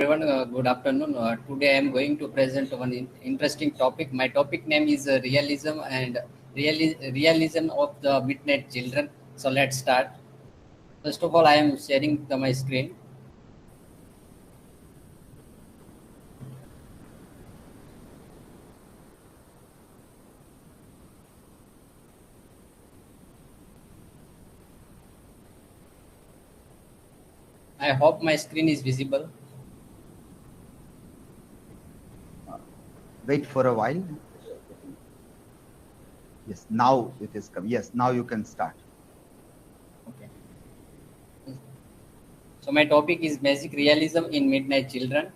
Everyone, good afternoon. Today I am going to present one interesting topic. My topic name is realism and realism of the midnight children. So let's start. First of all, I am sharing my screen. I hope my screen is visible. Wait for a while. Yes, now it is come. Yes, now you can start. Okay. So my topic is magic realism in midnight children.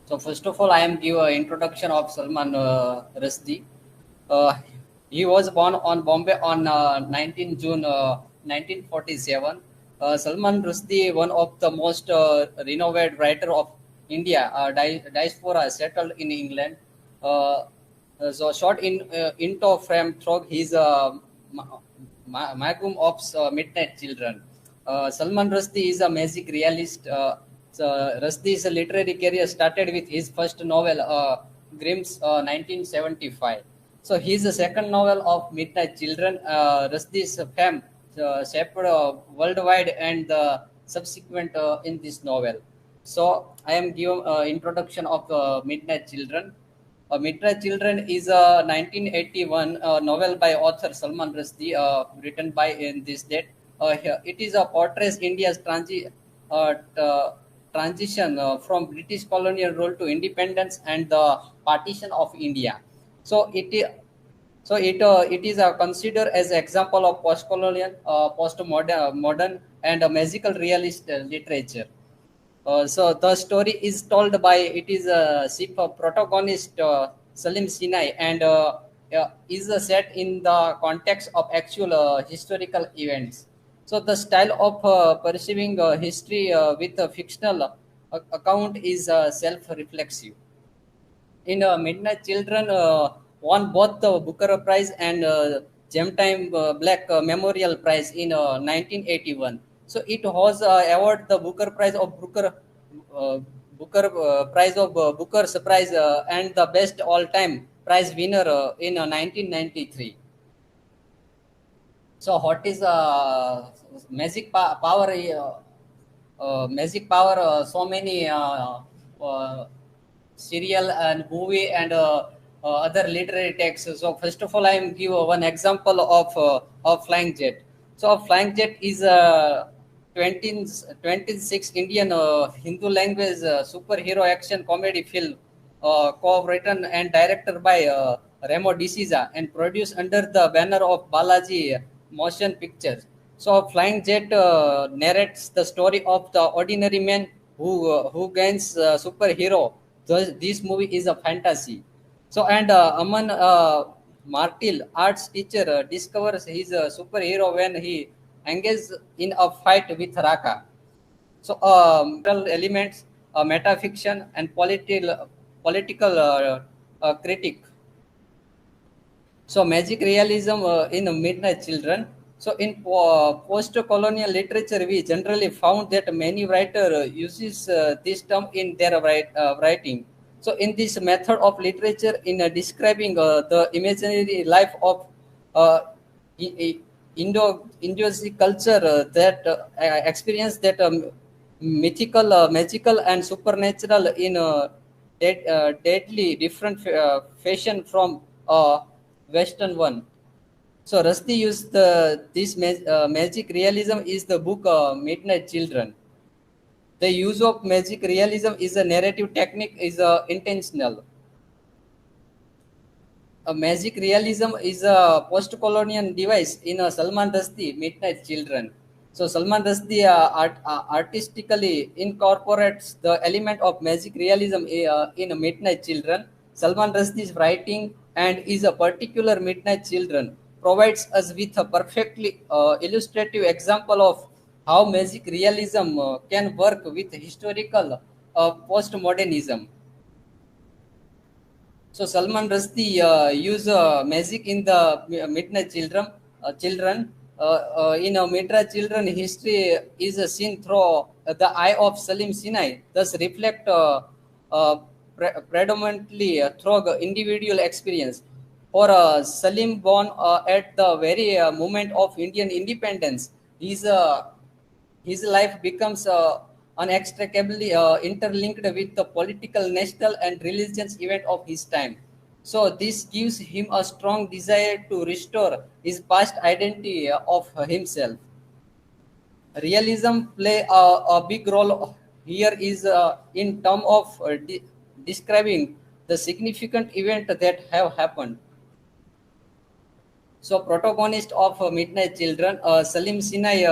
So first of all, I am give an introduction of Salman Rushdie. Uh, he was born on Bombay on 19 June 1947. Salman Rushdie, one of the most renowned writer of India, diaspora settled in England. Uh, so short into frame through his Magum of Midnight Children. Salman Rushdie is a magic realist. So Rushdie's literary career started with his first novel, Grimm's 1975. So his second novel of Midnight Children, Rushdie's fame shaped worldwide and the subsequent in this novel. So I am given introduction of Midnight Children. Midnight Children is a 1981 novel by author Salman Rushdie, written by in this date. It is a portrays India's transition from British colonial rule to independence and the partition of India. So it is considered as an example of post-colonial, post-modern, modern, and magical realist literature. So the story is told by it is a ship protagonist Salim Sinai and is set in the context of actual historical events. So the style of perceiving history with a fictional account is self-reflexive. In Midnight Children won both the Booker Prize and Time Black Memorial Prize in 1981. So it was awarded the Booker Prize of uh, Booker's Prize and the best all-time prize winner in 1993. So what is power? Magic power. So many serial and movie and other literary texts. So first of all, I am give one example of Flying Jet. So Flying Jet is a 26 Indian Hindu language superhero action comedy film, co-written and directed by Remo D'Souza and produced under the banner of Balaji Motion Pictures. So Flying Jet narrates the story of the ordinary man who gains superhero. This movie is a fantasy. So and Aman Martil, arts teacher, discovers his superhero when he engages in a fight with Raka. So moral elements, metafiction, and political critique. So magic realism in Midnight Children. So in post-colonial literature, we generally found that many writer uses this term in their writing. So in this method of literature, in describing the imaginary life of uh, I- I- Indo culture that experience that mythical, magical, and supernatural in deadly different fashion from Western one. So Rusty used this magic realism is the book Midnight Children. The use of magic realism is a narrative technique is intentional. A magic realism is a post-colonial device in a Salman Rushdie Midnight Children. So Salman Rushdie artistically incorporates the element of magic realism in Midnight Children. Salman Rushdie's writing and is a particular Midnight Children provides us with a perfectly illustrative example of how magic realism can work with historical postmodernism. So Salman Rushdie use magic in the Midnight Children. in Mitra children, history is seen through the eye of Salim Sinai, thus reflect predominantly through the individual experience. For Salim, born at the very moment of Indian independence, his life becomes inextricably interlinked with the political, national, and religious event of his time. So this gives him a strong desire to restore his past identity of himself. Realism play a big role here is in terms of describing the significant event that have happened. So, protagonist of Midnight Children, Salim Sinai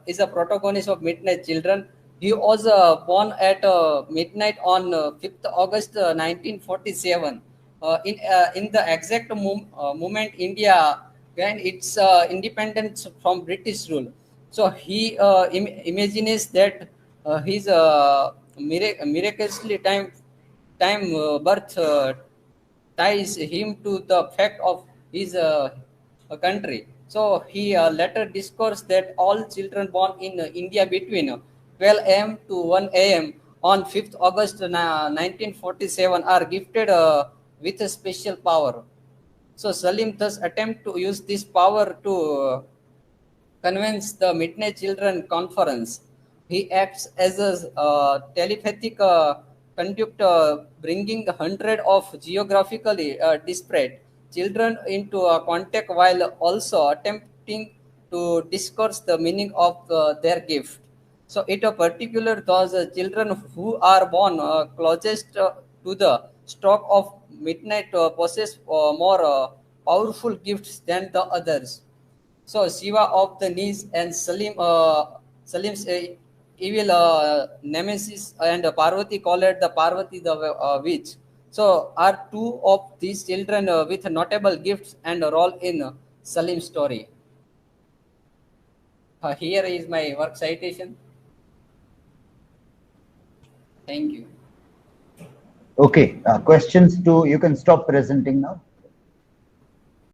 is a protagonist of Midnight Children. He was born at midnight on 5th August 1947. In the exact moment India gained its independence from British rule. So, he imagines that his miraculously time birth ties him to the fact of his country. So he later discoursed that all children born in India between 12 a.m. to 1 a.m. on 5th August 1947 are gifted with a special power. So Salim thus attempt to use this power to convenes the Midnight Children Conference. He acts as a telepathic conductor, bringing hundred of geographically disparate children into contact while also attempting to discourse the meaning of their gift. So, it a particular those children who are born closest to the stroke of midnight possess more powerful gifts than the others. So Shiva of the knees and Salim's evil nemesis and Parvati called the Parvati the witch. So are two of these children with notable gifts and a role in Salim's story. Here is my work citation. Thank you. Okay. Questions to, you can stop presenting now.